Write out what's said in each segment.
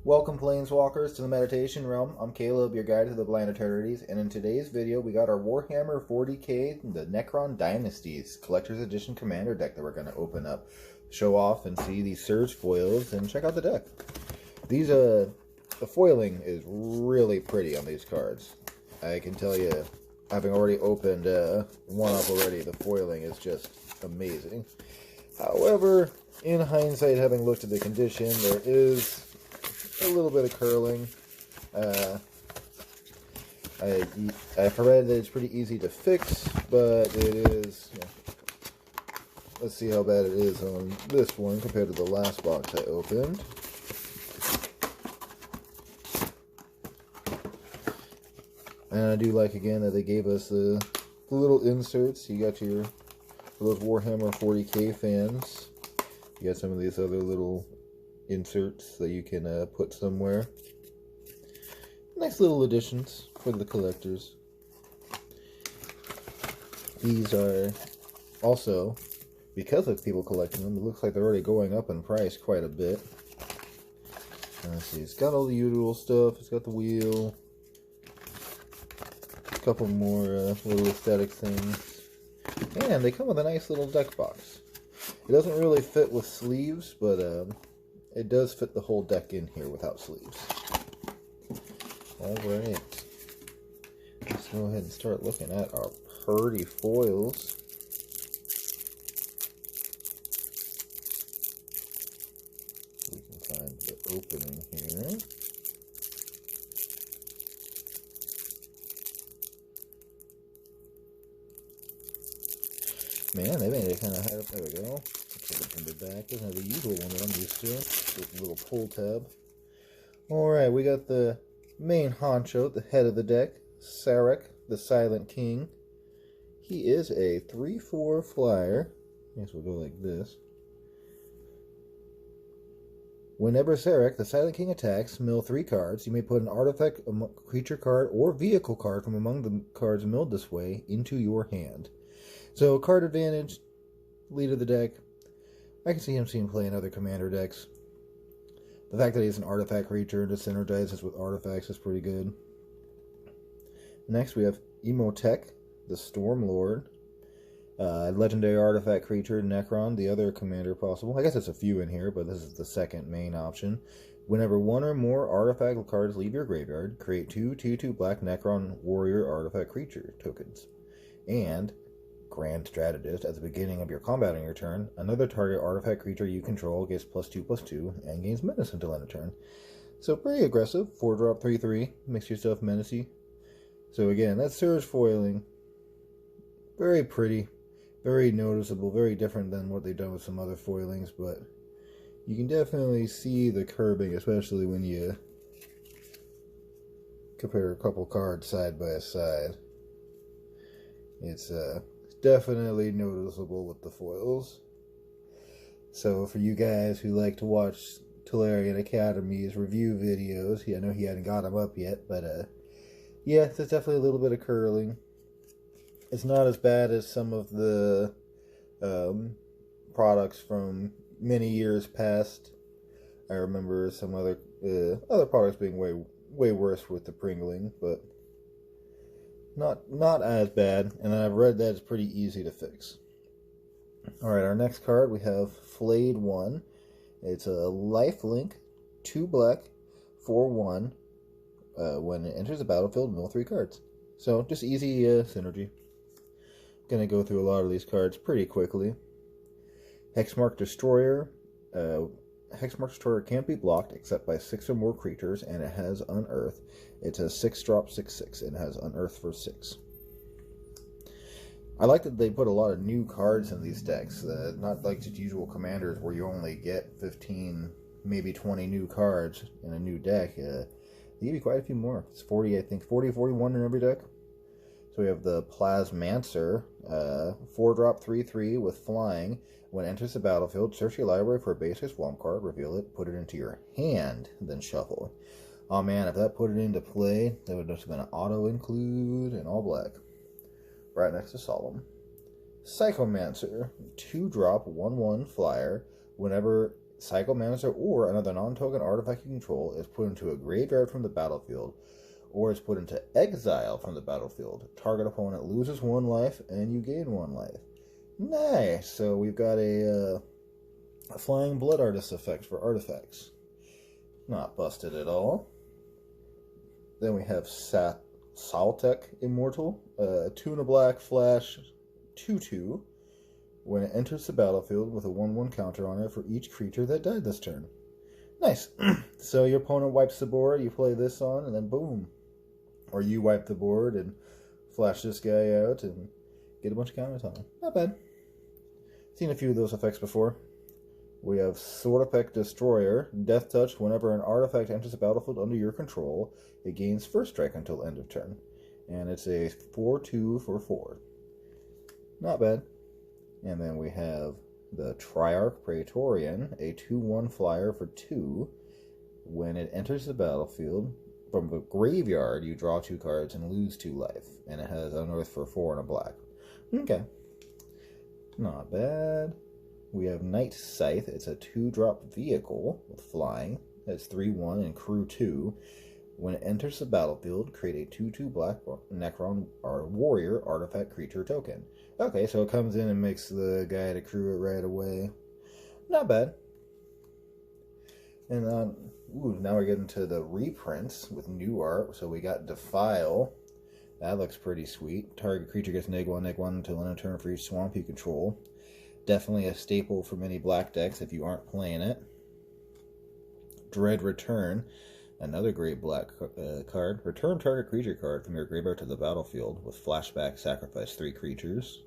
Welcome Planeswalkers to the Meditation Realm. I'm Caleb, your guide to the Blind Eternities, and in today's video we got our Warhammer 40k, the Necron Dynasties Collector's Edition Commander deck that we're going to open up, show off and see these Surge foils, and check out the deck. These, the foiling is really pretty on these cards. I can tell you, having already opened one up already, the foiling is just amazing. However, in hindsight, having looked at the condition, there is a little bit of curling. I've read that it's pretty easy to fix, but it is, let's see how bad it is on this one compared to the last box I opened. And I do like, again, that they gave us the little inserts. You got your, for those Warhammer 40k fans, you got some of these other little inserts that you can put somewhere. Nice little additions for the collectors. These are also, because of people collecting them, it looks like they're already going up in price quite a bit. Let's see, it's got all the usual stuff. It's got the wheel, a couple more little aesthetic things, and they come with a nice little deck box. It doesn't really fit with sleeves, but it does fit the whole deck in here without sleeves. Alright. Let's go ahead and start looking at our pretty foils. We can find the opening here. Man, they made it kind of high up. There we go. From the back. Doesn't have the usual one that I'm used to. With a little pull tab. Alright, we got the main honcho, the head of the deck, Sarek, the Silent King. He is a 3/4 flyer. I guess we'll go like this. Whenever Sarek, the Silent King, attacks, mill 3 cards. You may put an artifact, a creature card, or vehicle card from among the cards milled this way into your hand. So, card advantage, lead of the deck. I can see him seeing play in other commander decks. The fact that he's an artifact creature and just synergizes with artifacts is pretty good. Next we have Emotec, the Storm Lord. Legendary artifact creature, Necron, the other commander possible. I guess it's a few in here, but this is the second main option. Whenever one or more artifact cards leave your graveyard, create 2/2/2 black Necron warrior artifact creature tokens. And Grand Strategist, at the beginning of your combat on your turn, another target artifact creature you control gets +2/+2 and gains menace until end of turn. So pretty aggressive. 4-drop 3/3, makes yourself menacey. So again, that's Surge foiling. Very pretty, very noticeable, very different than what they've done with some other foilings, but you can definitely see the curbing, especially when you compare a couple cards side by side. It's definitely noticeable with the foils. So for you guys who like to watch Triarc Academy's review videos, I know he hadn't got them up yet, but yeah, there's definitely a little bit of curling. It's not as bad as some of the products from many years past. I remember some other products being way worse with the pringling, but not as bad, and I've read that it's pretty easy to fix. Alright, our next card, we have Flayed 1. It's a lifelink, 2 black, 4/1. When it enters the battlefield, mill 3 cards. So, just easy synergy. Gonna go through a lot of these cards pretty quickly. Hexmark Destroyer. Hexmark Destroyer can't be blocked except by 6 or more creatures, and it has Unearth. It's a 6-drop 6/6, and it has Unearth for 6. I like that they put a lot of new cards in these decks, not like just usual commanders where you only get 15, maybe 20 new cards in a new deck. They give you quite a few more. It's 40, I think, 40, 41 in every deck. So we have the Plasmancer, 4-drop 3/3 with flying. When it enters the battlefield, search your library for a basic swamp card, reveal it, put it into your hand, then shuffle. Oh man, if that put it into play, that would just have been an auto include in all black. Right next to Solemn. Psychomancer, 2-drop 1/1 flyer. Whenever Cycle Manager or another non-token artifact you control is put into a graveyard from the battlefield, or is put into exile from the battlefield. Target opponent loses 1 life, and you gain 1 life. Nice! So we've got a Flying Blood Artist effect for artifacts. Not busted at all. Then we have Saltek Immortal, 2 and a black flash 2/2. When it enters the battlefield with a 1/1 counter on it for each creature that died this turn. Nice. So your opponent wipes the board, you play this on, and then boom. Or you wipe the board and flash this guy out and get a bunch of counters on him. Not bad. Seen a few of those effects before. We have Sortipek Destroyer. Death Touch. Whenever an artifact enters the battlefield under your control, it gains first strike until end of turn. And it's a 4/2 for 4. Not bad. And then we have the Triarc Praetorian, a 2/1 flyer for 2. When it enters the battlefield, from the graveyard, you draw 2 cards and lose 2 life. And it has Unearth for 4 and a black. Okay. Not bad. We have Night Scythe. It's a 2-drop vehicle with flying. It's 3/1 and crew 2. When it enters the battlefield, create a 2/2 black Necron warrior artifact creature token. Okay, so it comes in and makes the guy to crew it right away. Not bad. And now we're getting to the reprints with new art. So we got Defile. That looks pretty sweet. Target creature gets -1/-1 until end of turn for each swamp you control. Definitely a staple for many black decks if you aren't playing it. Dread Return. Another great black card. Return target creature card from your graveyard to the battlefield with flashback, sacrifice 3 creatures.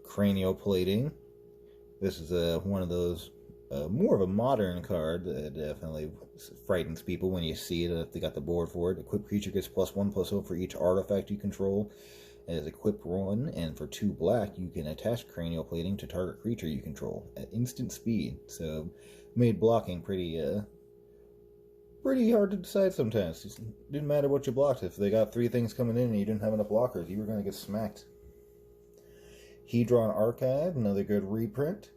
Cranioplating. This is one of those, more of a modern card that definitely frightens people when you see it if they got the board for it. Equipped creature gets +1/+0 for each artifact you control. It is equipped 1, and for 2 black, you can attach Cranioplating to target creature you control at instant speed. So, made blocking pretty hard to decide sometimes. It didn't matter what you blocked. If they got 3 things coming in and you didn't have enough blockers, you were going to get smacked. Hedron Archive, another good reprint.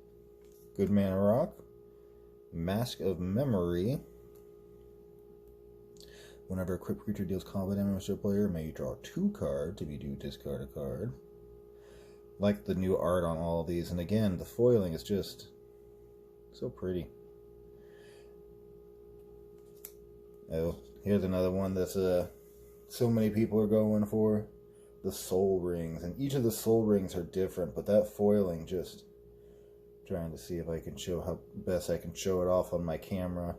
Good mana rock. Mask of Memory. Whenever a equipped creature deals combat damage to a player, may you draw 2 cards. If you do, discard a card. Like the new art on all of these. And again, the foiling is just so pretty. Oh, here's another one that's so many people are going for. The Soul Rings. And each of the Soul Rings are different, but that foiling, just trying to see if I can show how best I can show it off on my camera.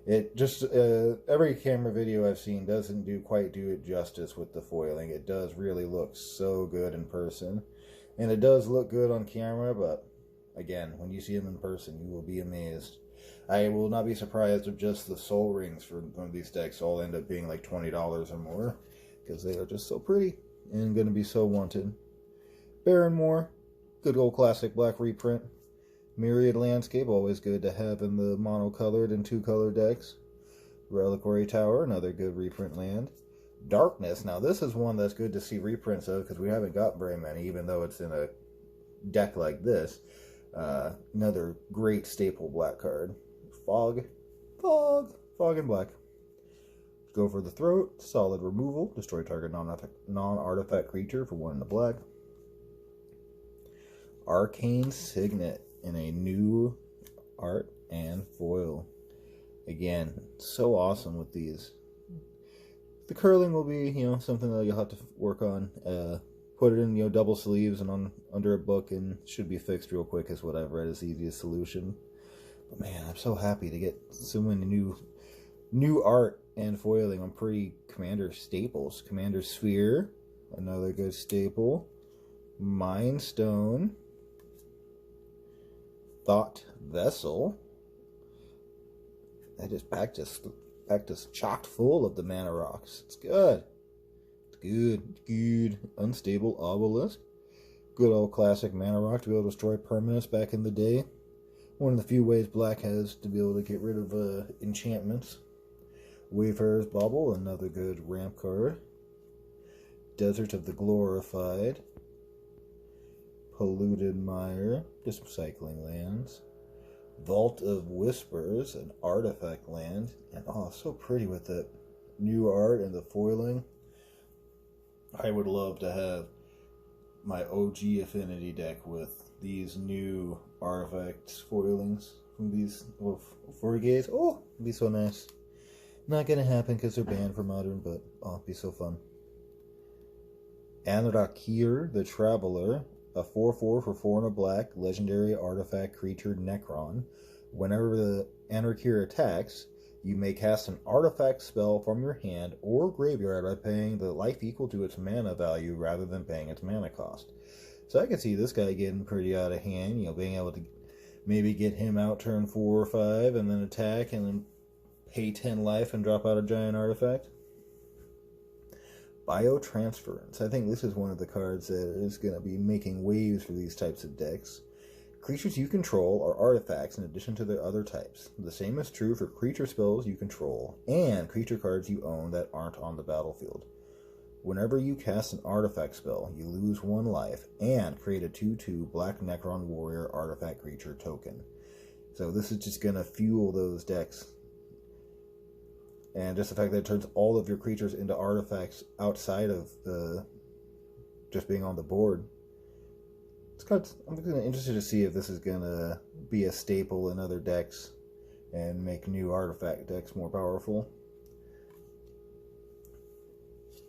It just, every camera video I've seen doesn't quite do it justice with the foiling. It does really look so good in person. And it does look good on camera, but again, when you see them in person, you will be amazed. I will not be surprised if just the Soul Rings for one of these decks all end up being like $20 or more, because they are just so pretty and going to be so wanted. Barrenmore, good old classic black reprint. Myriad Landscape, always good to have in the mono-colored and 2-color decks. Reliquary Tower, another good reprint land. Darkness, now this is one that's good to see reprints of because we haven't got very many, even though it's in a deck like this. Another great staple black card. Fog and black. Go for the throat, solid removal, destroy target non-artifact creature for 1 in the black. Arcane Signet in a new art and foil. Again, so awesome with these. The curling will be, something that you'll have to work on. Put it in, double sleeves and under a book, and should be fixed real quick is what I've read is the easiest solution. But man, I'm so happy to get so many new art and foiling on pretty Commander staples. Commander Sphere, another good staple. Mind Stone. Thought Vessel. I just packed us chocked full of the mana rocks. It's good. It's good. Unstable Obelisk. Good old classic mana rock to be able to destroy permanents back in the day. One of the few ways black has to be able to get rid of enchantments. Wayfarer's Bauble, another good ramp card. Desert of the Glorified. Polluted Mire, just cycling lands. Vault of Whispers, an artifact land, and oh, so pretty with that new art and the foiling. I would love to have my OG Affinity deck with these new artifacts foilings from these 40Ks. Oh, it'd be so nice. Not gonna happen because they're banned for Modern, but oh, it'd be so fun. Anrakir the Traveler, a 4/4 for 4 and a black, legendary artifact creature Necron. Whenever the Anrakir attacks, you may cast an artifact spell from your hand or graveyard by paying the life equal to its mana value rather than paying its mana cost. So I can see this guy getting pretty out of hand, being able to maybe get him out turn 4 or 5 and then attack and then pay 10 life and drop out a giant artifact. Biotransference. I think this is one of the cards that is going to be making waves for these types of decks. Creatures you control are artifacts in addition to their other types. The same is true for creature spells you control and creature cards you own that aren't on the battlefield. Whenever you cast an artifact spell, you lose 1 life and create a 2/2 Black Necron Warrior artifact creature token. So this is just going to fuel those decks. And just the fact that it turns all of your creatures into artifacts outside of just being on the board. I'm kind of interested to see if this is going to be a staple in other decks and make new artifact decks more powerful.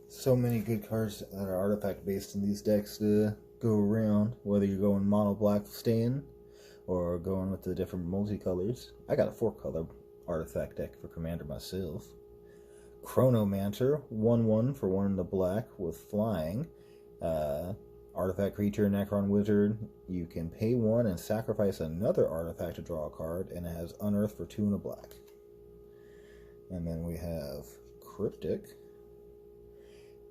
So many good cards that are artifact based in these decks to go around, whether you're going mono black stain or going with the different multicolors. I got a 4-color artifact deck for Commander myself. Chronomancer, 1/1 for 1 in the black with flying. Artifact creature, Necron Wizard. You can pay 1 and sacrifice another artifact to draw a card, and it has Unearth for 2 in a black. And then we have Cryptic,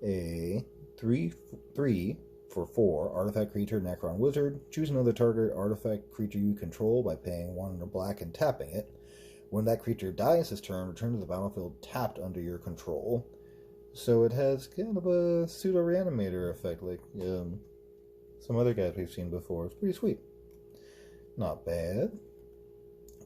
a 3/3 for 4 artifact creature, Necron Wizard. Choose another target artifact creature you control by paying 1 in a black and tapping it. When that creature dies this turn, return to the battlefield tapped under your control. So it has kind of a pseudo-reanimator effect, like some other guys we've seen before. It's pretty sweet. Not bad.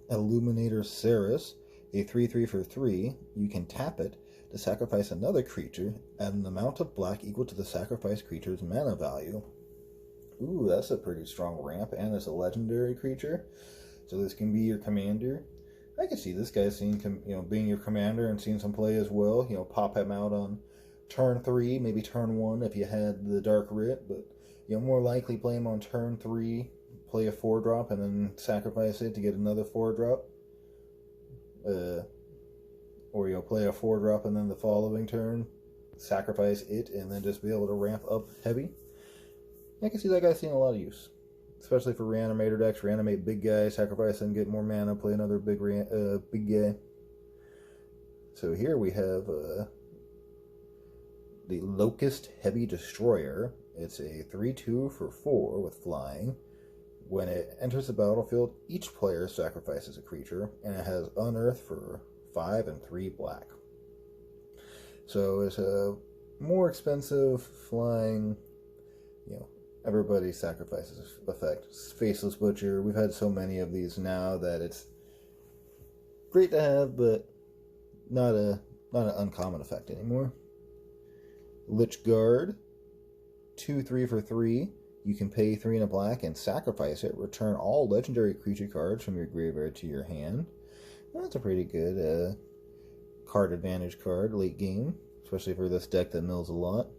Illuminator Ceres, a 3/3 for 3. You can tap it to sacrifice another creature at an amount of black equal to the sacrificed creature's mana value. Ooh, that's a pretty strong ramp, and it's a legendary creature. So this can be your commander. I can see this guy being your commander and seeing some play as well. Pop him out on turn 3, maybe turn 1 if you had the Dark Writ, but more likely play him on turn 3, play a 4-drop, and then sacrifice it to get another 4-drop. Or play a 4-drop and then the following turn, sacrifice it, and then just be able to ramp up heavy. I can see that guy seeing a lot of use. Especially for reanimator decks, reanimate big guys, sacrifice them, get more mana, play another big guy. So here we have the Locust Heavy Destroyer. It's a 3/2 for 4 with flying. When it enters the battlefield, each player sacrifices a creature, and it has Unearth for 5 and 3 black. So it's a more expensive flying, everybody sacrifices effect. Faceless Butcher, we've had so many of these now that it's great to have, but not an uncommon effect anymore. Lich Guard, 2/3 for 3. You can pay 3 in a black and sacrifice it. Return all legendary creature cards from your graveyard to your hand. That's a pretty good card advantage card late game, especially for this deck that mills a lot.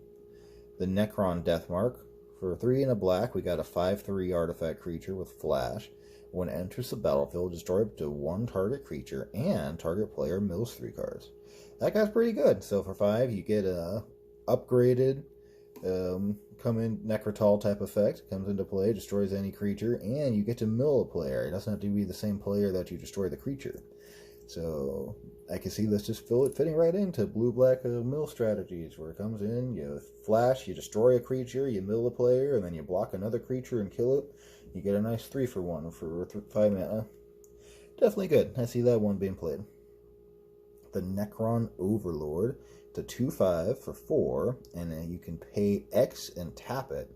The Necron Deathmark. For 3 in a black, we got a 5/3 artifact creature with flash. When it enters the battlefield, destroy up to 1 target creature, and target player mills 3 cards. That guy's pretty good. So for 5, you get a upgraded come in Necrotal type effect. Comes into play, destroys any creature, and you get to mill a player. It doesn't have to be the same player that you destroy the creature. So I can see this just fitting right into blue-black mill strategies, where it comes in, you flash, you destroy a creature, you mill a player, and then you block another creature and kill it. You get a nice 3-for-1 for 5 mana. Definitely good. I see that one being played. The Necron Overlord. It's a 2/5 for 4, and then you can pay X and tap it.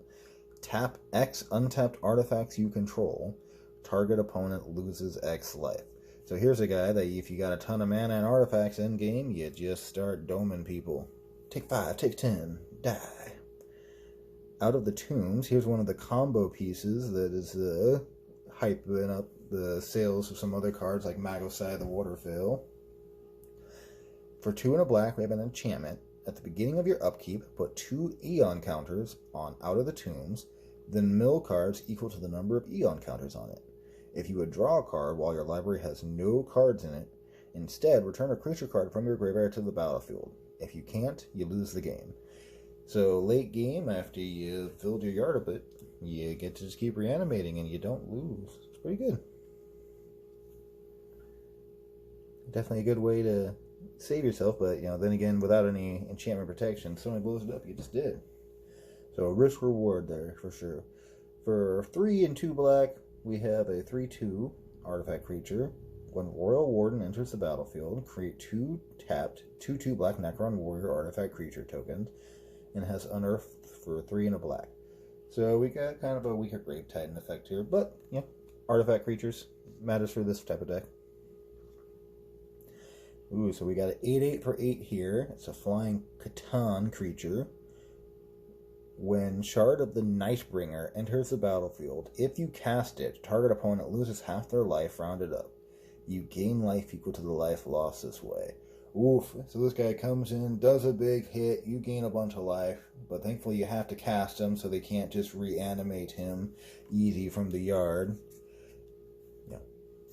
Tap X untapped artifacts you control. target opponent loses X life. So here's a guy that if you got a ton of mana and artifacts in game, you just start doming people. Take 5, take 10, die. Out of the tombs, here's one of the combo pieces that is hyping up the sales of some other cards like Magosai the Waterfall. For 2 and a black, we have an enchantment. At the beginning of your upkeep, put 2 Eon counters on Out of the Tombs, then mill cards equal to the number of Eon counters on it. If you would draw a card while your library has no cards in it, instead return a creature card from your graveyard to the battlefield. If you can't, you lose the game. So late game, after you filled your yard a bit, you get to just keep reanimating and you don't lose. It's pretty good. Definitely a good way to save yourself, but then again, without any enchantment protection, somebody blows it up, you just did. So risk reward there for sure. For 3 and 2 black, we have a 3/2 artifact creature. When Royal Warden enters the battlefield, create 2 tapped 2/2 black Necron Warrior artifact creature tokens, and has unearthed for 3 and a black. So we got kind of a weaker Grave Titan effect here, but artifact creatures matters for this type of deck. Ooh, so we got an 8/8 for 8 here. It's a flying Catan creature. When Shard of the Nightbringer enters the battlefield, if you cast it, target opponent loses half their life rounded up. You gain life equal to the life lost this way. Oof, so this guy comes in, does a big hit, you gain a bunch of life, but thankfully you have to cast him so they can't just reanimate him easy from the yard.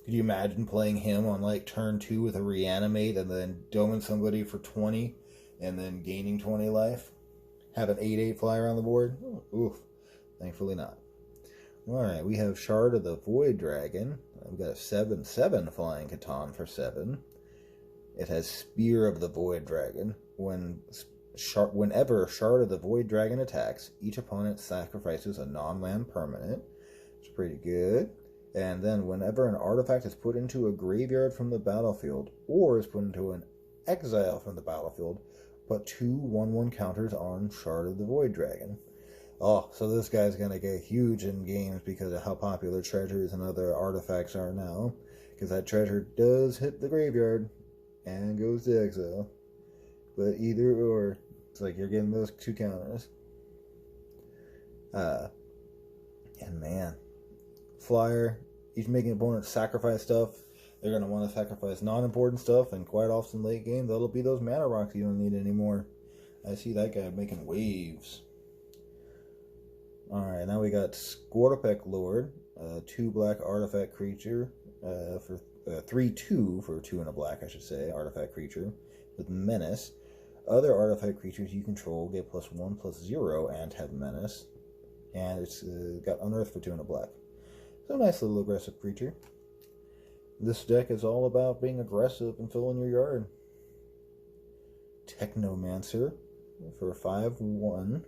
Could you imagine playing him on like turn 2 with a reanimate and then doming somebody for 20 and then gaining 20 life? Have an 8/8 fly around the board? Oof, thankfully not. Alright, we have Shard of the Void Dragon. We've got a 7/7 flying Catan for 7. It has Spear of the Void Dragon. Whenever Shard of the Void Dragon attacks, each opponent sacrifices a non-land permanent. It's pretty good. And then whenever an artifact is put into a graveyard from the battlefield, or is put into an exile from the battlefield, put 2 1/1 counters on Shard of the Void Dragon. Oh, so this guy's going to get huge in games because of how popular treasures and other artifacts are now. Because that treasure does hit the graveyard and goes to exile. But either or, it's like you're getting those 2 counters. And man, flyer, each making opponents sacrifice stuff. They're going to want to sacrifice non-important stuff, and quite often late game, that'll be those mana rocks you don't need anymore. I see that guy making waves. Alright, now we got Scorpec Lord, 2 black artifact creature, for 3/2 for 2 and a black, I should say, artifact creature, with Menace. Other artifact creatures you control get +1/+0 and have Menace. And it's got Unearth for 2 and a black. So nice little aggressive creature. This deck is all about being aggressive and filling your yard. Technomancer. For 5/1,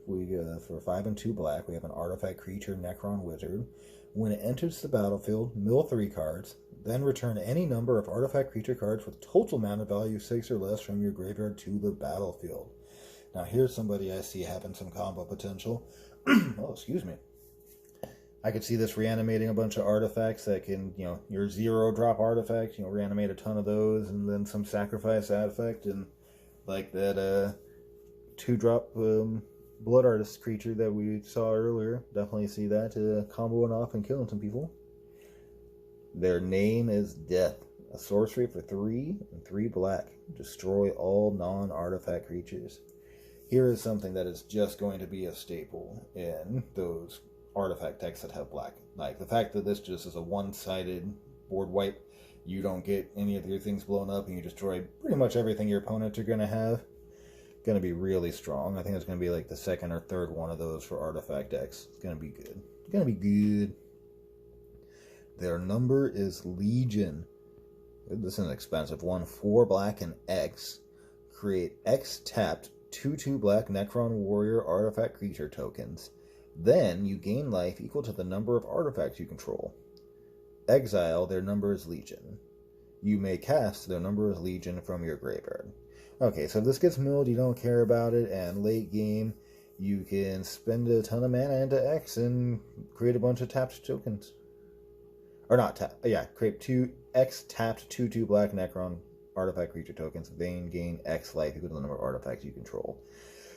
for 5 and 2 black, we have an artifact creature, Necron Wizard. When it enters the battlefield, mill 3 cards, then return any number of artifact creature cards with total mana value 6 or less from your graveyard to the battlefield. Now here's somebody I see having some combo potential. Oh, excuse me. I could see this reanimating a bunch of artifacts that can, your 0-drop artifacts, reanimate a ton of those, and then some sacrifice artifact, and like that 2-drop Blood Artist creature that we saw earlier. Definitely see that comboing off and killing some people. Their name is Death. A sorcery for 3 and 3 black. Destroy all non-artifact creatures. Here is something that is just going to be a staple in those artifact decks that have black. Like the fact that this just is a one-sided board wipe, you don't get any of your things blown up and you destroy pretty much everything your opponents are going to have. Going to be really strong. I think it's going to be like the 2nd or 3rd one of those for artifact decks. It's going to be good. It's going to be good. Their number is Legion. This is an expensive one. 4 black and X. Create X tapped 2/2 black Necron Warrior artifact creature tokens. Then you gain life equal to the number of artifacts you control. Exile, their number is Legion. You may cast their number is Legion from your graveyard. Okay, so if this gets milled, you don't care about it, and late game, you can spend a ton of mana into X and create a bunch of tapped tokens. Or not tap. Yeah, create 2 tapped 2/2 black Necron artifact creature tokens. Then gain X life equal to the number of artifacts you control.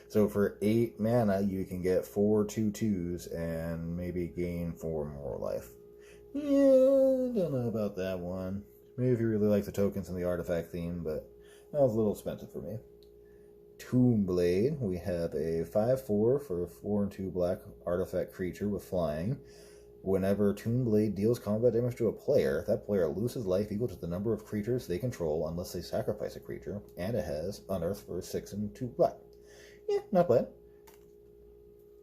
So for 8 mana, you can get 4 2/2s and maybe gain 4 more life. Yeah, don't know about that one. Maybe if you really like the tokens and the artifact theme, but that was a little expensive for me. Tombblade, we have a 5/4 for a 4 and 2 black artifact creature with flying. Whenever Tombblade deals combat damage to a player, that player loses life equal to the number of creatures they control unless they sacrifice a creature, and it has Unearth for 6 and 2 black. Yeah, not bad.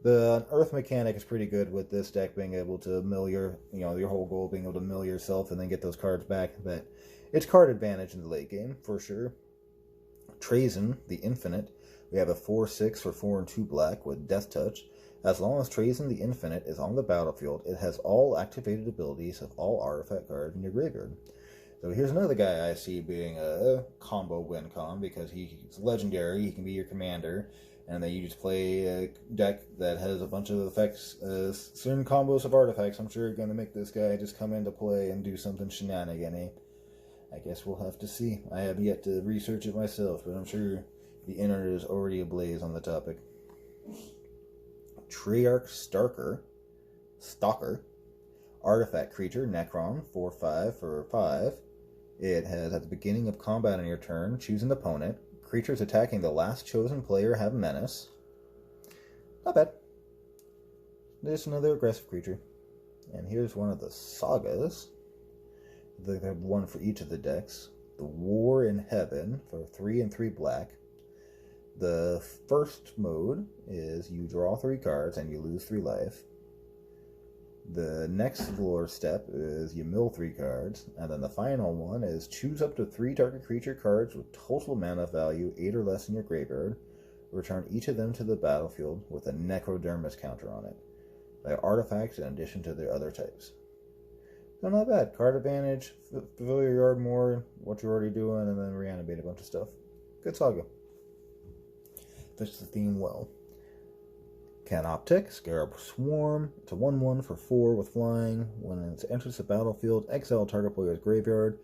The Earth mechanic is pretty good with this deck being able to mill your whole goal being able to mill yourself and then get those cards back, but it's card advantage in the late game, for sure. Trazen, the Infinite, we have a 4/6 for 4 and 2 black with Death Touch. As long as Trazen the Infinite is on the battlefield, it has all activated abilities of all artifact cards in your graveyard. So here's another guy I see being a combo win con because he's legendary, he can be your commander, and then you just play a deck that has a bunch of effects, certain combos of artifacts. I'm sure you're going to make this guy just come into play and do something shenanigan-y. I guess we'll have to see. I have yet to research it myself, but I'm sure the internet is already ablaze on the topic. Triarc Stalker, artifact creature, Necron, 4/5 for 5. It has, at the beginning of combat on your turn, choose an opponent. Creatures attacking the last chosen player have menace. Not bad. There's another aggressive creature. And here's one of the sagas. They have one for each of the decks. The War in Heaven for 3 and 3 black. The first mode is you draw 3 cards and you lose 3 life. The next lore step is you mill 3 cards, and then the final one is choose up to 3 target creature cards with total mana value 8 or less in your graveyard. Return each of them to the battlefield with a Necrodermis counter on it. They are artifacts in addition to their other types. So not bad. Card advantage, fill your yard more, what you're already doing, and then reanimate a bunch of stuff. Good saga. Fits the theme well. Canoptech, Scarab Swarm. It's a 1/1 for 4 with flying. When it enters the battlefield, exile target player's graveyard.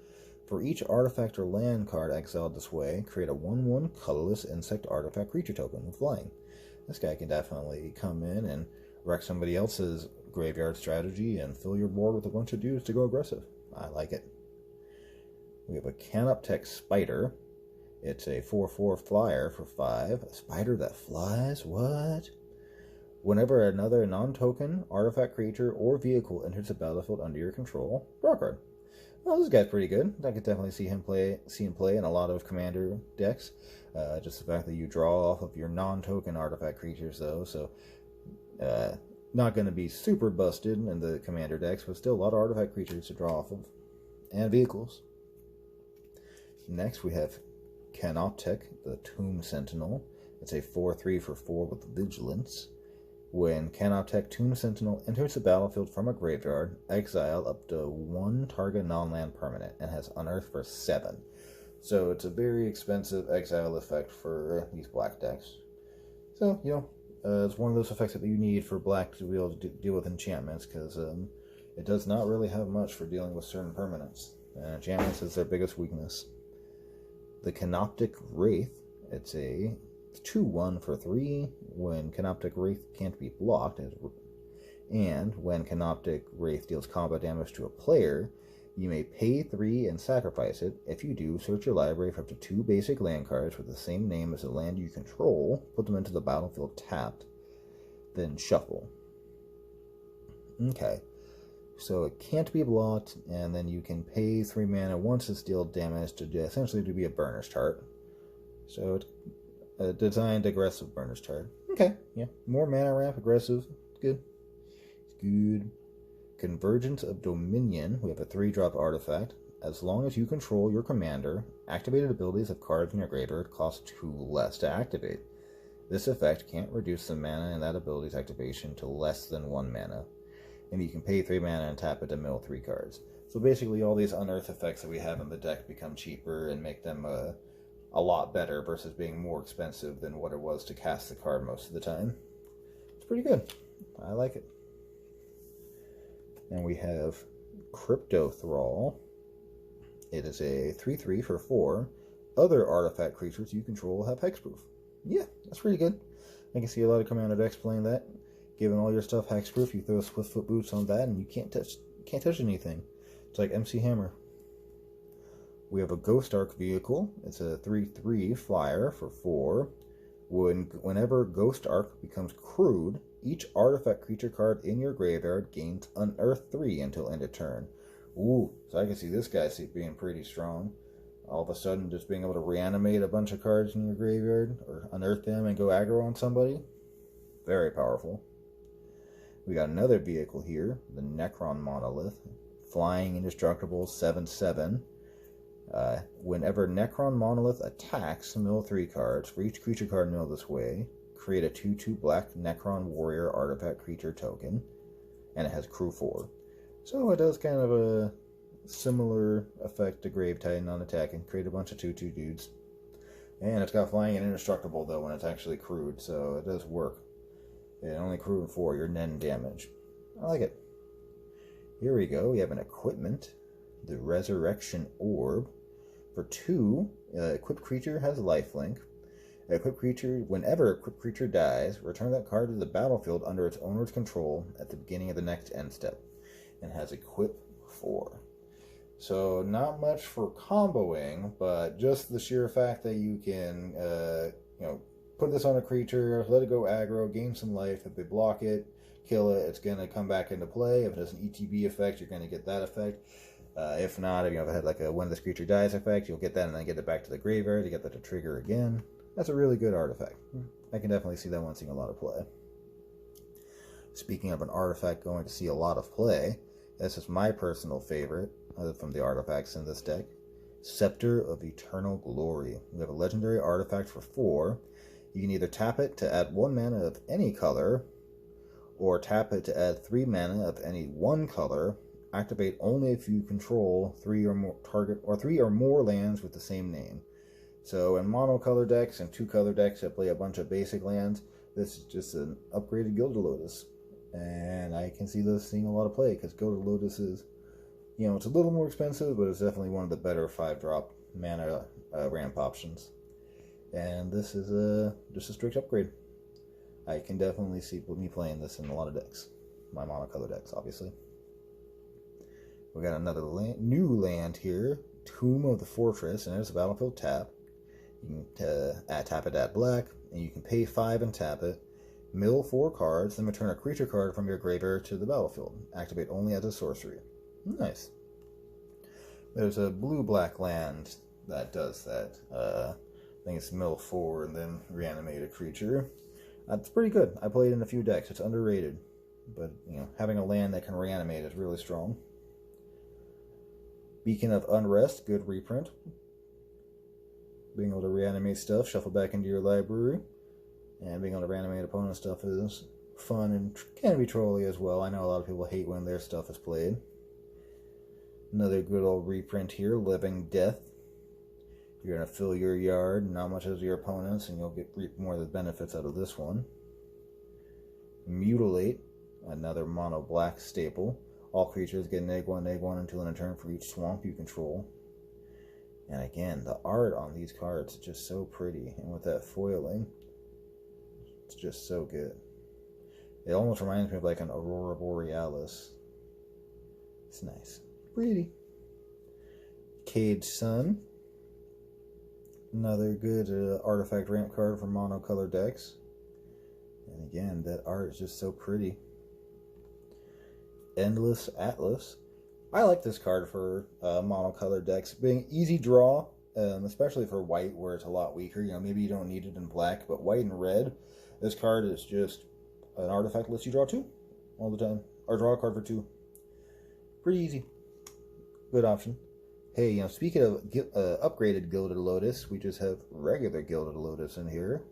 For each artifact or land card exiled this way, create a 1/1 colorless insect artifact creature token with flying. This guy can definitely come in and wreck somebody else's graveyard strategy and fill your board with a bunch of dudes to go aggressive. I like it. We have a Canoptech Spider. It's a 4/4 flyer for 5. A spider that flies? What? Whenever another non-token, artifact creature, or vehicle enters the battlefield under your control, draw a card. Well, this guy's pretty good. I could definitely see him play in a lot of commander decks. Just the fact that you draw off of your non-token artifact creatures, though, so not going to be super busted in the commander decks, but still a lot of artifact creatures to draw off of, and vehicles. Next, we have Canoptech, the Tomb Sentinel. It's a 4/3 for 4 with Vigilance. When Canoptech Tomb Sentinel enters the battlefield from a graveyard, exile up to 1 target non-land permanent and has Unearth for 7. So it's a very expensive exile effect for these black decks. So, it's one of those effects that you need for black to be able to deal with enchantments, because it does not really have much for dealing with certain permanents. And enchantments is their biggest weakness. The Canoptech Wraith, it's a 2/1 for 3. When Canoptech Wraith can't be blocked, and when Canoptech Wraith deals combat damage to a player, you may pay 3 and sacrifice it. If you do, search your library for up to 2 basic land cards with the same name as the land you control, put them into the battlefield tapped, then shuffle. Okay, so it can't be blocked, and then you can pay 3 mana once it's dealt damage to essentially to be a burner's chart. So it's a designed aggressive burner's chart. Okay, yeah. More mana ramp, aggressive. Good. Good. Convergence of Dominion. We have a 3-drop artifact. As long as you control your commander, activated abilities of cards in your graveyard cost 2 less to activate. This effect can't reduce the mana in that ability's activation to less than 1 mana. And you can pay 3 mana and tap it to mill 3 cards. So basically all these unearth effects that we have in the deck become cheaper and make them a lot better versus being more expensive than what it was to cast the card most of the time. It's pretty good. I like it. And we have Crypto Thrall. It is a 3/3 for 4. Other artifact creatures you control have hexproof. Yeah, that's pretty good. I can see a lot of commander decks playing that. Given all your stuff hexproof, you throw Swiftfoot Boots on that, and you can't touch anything. It's like MC Hammer. We have a Ghost Arc vehicle. It's a 3/3 flyer for 4. Whenever Ghost Arc becomes crewed, each artifact creature card in your graveyard gains Unearth 3 until end of turn. Ooh, so I can see this guy being pretty strong. All of a sudden, just being able to reanimate a bunch of cards in your graveyard, or unearth them and go aggro on somebody. Very powerful. We got another vehicle here, the Necron Monolith. Flying indestructible 7/7. Whenever Necron Monolith attacks, mill 3 cards. For each creature card milled this way, create a 2/2 black Necron Warrior artifact creature token, and it has crew 4. So it does kind of a similar effect to Grave Titan on attacking. Create a bunch of 2/2 dudes. And it's got flying and indestructible though when it's actually crewed, so it does work. It only crewed 4, you're net damage. I like it. Here we go, we have an equipment. The Resurrection Orb. For 2, equipped creature has lifelink. Whenever equipped creature dies, return that card to the battlefield under its owner's control at the beginning of the next end step. And has equip 4. So not much for comboing, but just the sheer fact that you can, put this on a creature, let it go aggro, gain some life. If they block it, kill it, it's going to come back into play. If it has an ETB effect, you're going to get that effect. If not, if you had like a when this creature dies effect, you'll get that and then get it back to the graveyard to get that to trigger again. That's a really good artifact. I can definitely see that one seeing a lot of play. Speaking of an artifact going to see a lot of play, this is my personal favorite from the artifacts in this deck. Scepter of Eternal Glory. We have a legendary artifact for 4. You can either tap it to add 1 mana of any color, or tap it to add 3 mana of any one color. Activate only if you control 3 or more lands with the same name. So in monocolor decks and 2-color decks that play a bunch of basic lands, this is just an upgraded Gilded Lotus. And I can see this seeing a lot of play, because Gilded Lotus is, it's a little more expensive, but it's definitely one of the better 5-drop mana ramp options. And this is just a strict upgrade. I can definitely see me playing this in a lot of decks. My monocolor decks, obviously. We got another new land here, Tomb of the Fortress, and there's a battlefield tap. You can tap it, add black, and you can pay 5 and tap it. Mill 4 cards, then return a creature card from your graveyard to the battlefield. Activate only as a sorcery. Nice. There's a blue-black land that does that. I think it's mill 4 and then reanimate a creature. That's pretty good. I played in a few decks. It's underrated. But, having a land that can reanimate is really strong. Beacon of Unrest, good reprint. Being able to reanimate stuff, shuffle back into your library. And being able to reanimate opponent stuff is fun and can be trolly as well. I know a lot of people hate when their stuff is played. Another good old reprint here, Living Death. You're going to fill your yard, not much as your opponents, and you'll reap more of the benefits out of this one. Mutilate, another mono black staple. All creatures get -1, -1 until end of turn for each swamp you control. And again, the art on these cards is just so pretty. And with that foiling, it's just so good. It almost reminds me of like an Aurora Borealis. It's nice. Pretty. Caged Sun. Another good artifact ramp card for monocolor decks. And again, that art is just so pretty. Endless Atlas. I like this card for monocolor decks. Being easy draw, especially for white where it's a lot weaker. Maybe you don't need it in black, but white and red, this card is just an artifact that lets you draw 2 all the time. Or draw a card for 2. Pretty easy. Good option. Hey, speaking of upgraded Gilded Lotus, we just have regular Gilded Lotus in here.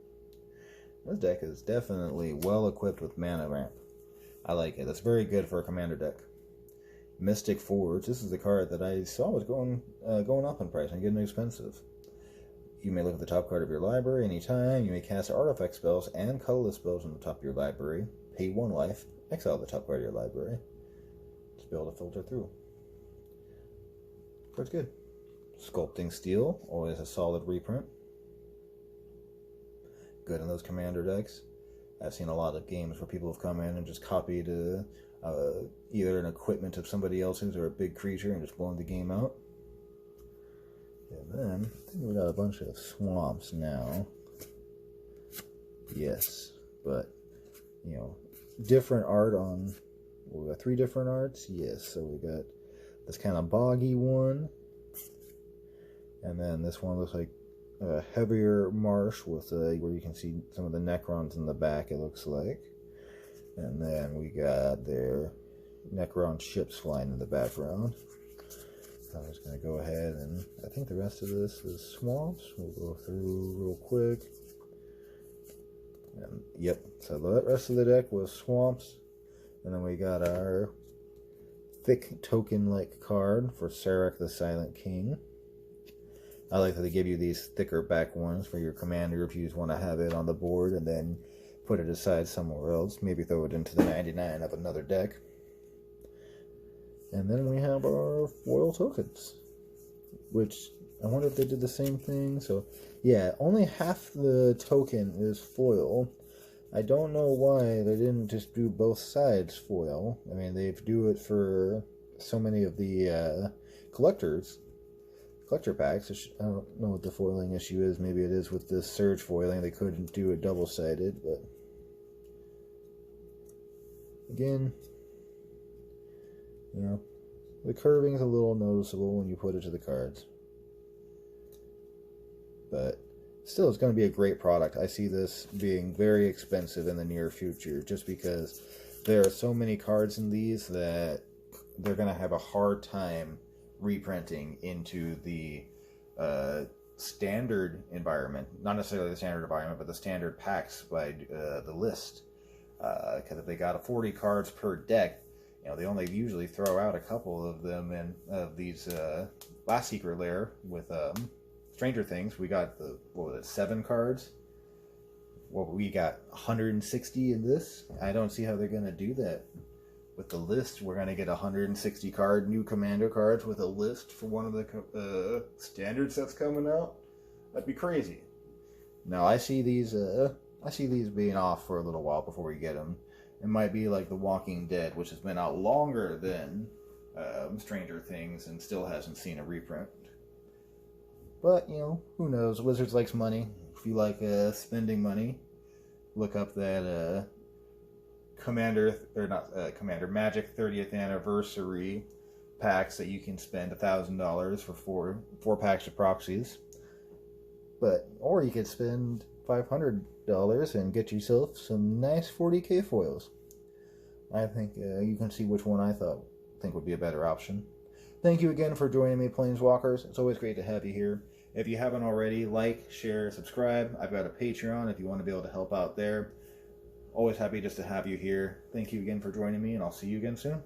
This deck is definitely well equipped with mana ramp. I like it. That's very good for a commander deck. Mystic Forge. This is the card that I saw was going up in price and getting expensive. You may look at the top card of your library anytime. You may cast artifact spells and colorless spells on the top of your library. Pay 1 life. Exile the top card of your library. Just be able to filter through. Card's good. Sculpting Steel, always a solid reprint. Good in those commander decks. I've seen a lot of games where people have come in and just copied either an equipment of somebody else's or a big creature and just blown the game out. And then, I think we got a bunch of swamps now. Yes, but, you know, different art on... We got 3 different arts? Yes, so we got this kind of boggy one. And then this one looks like a heavier marsh with where you can see some of the Necrons in the back, it looks like. And then we got their Necron ships flying in the background. I'm just going to go ahead and I think the rest of this is swamps. We'll go through real quick. And, yep, so the rest of the deck was swamps. And then we got our thick token-like card for Sarek the Silent King. I like that they give you these thicker back ones for your commander if you just want to have it on the board and then put it aside somewhere else. Maybe throw it into the 99 of another deck. And then we have our foil tokens, which I wonder if they did the same thing. So, yeah, only half the token is foil. I don't know why they didn't just do both sides foil. I mean, they do it for so many of the collector packs. I don't know what the foiling issue is. Maybe it is with this surge foiling. They couldn't do it double-sided, but again, you know, the curving is a little noticeable when you put it to the cards. But still, it's going to be a great product. I see this being very expensive in the near future just because there are so many cards in these that they're going to have a hard time reprinting into the standard environment. Not necessarily the standard environment, but the standard packs by the list. Because if they got 40 cards per deck, you know, they only usually throw out a couple of them in these last secret lair with Stranger Things. We got 7 cards. Well, we got 160 in this. I don't see how they're going to do that. With the list, we're going to get 160 new commander cards with a list for one of the standard sets coming out. That'd be crazy. Now, I see these being off for a little while before we get them. It might be like The Walking Dead, which has been out longer than Stranger Things and still hasn't seen a reprint. But, you know, who knows? Wizards likes money. If you like spending money, look up that Magic 30th Anniversary packs that you can spend $1,000 for four packs of proxies. Or you could spend $500 and get yourself some nice 40k foils. I think you can see which one I think would be a better option. Thank you again for joining me, Planeswalkers. It's always great to have you here. If you haven't already, like, share, subscribe. I've got a Patreon if you want to be able to help out there. Always happy just to have you here. Thank you again for joining me, and I'll see you again soon.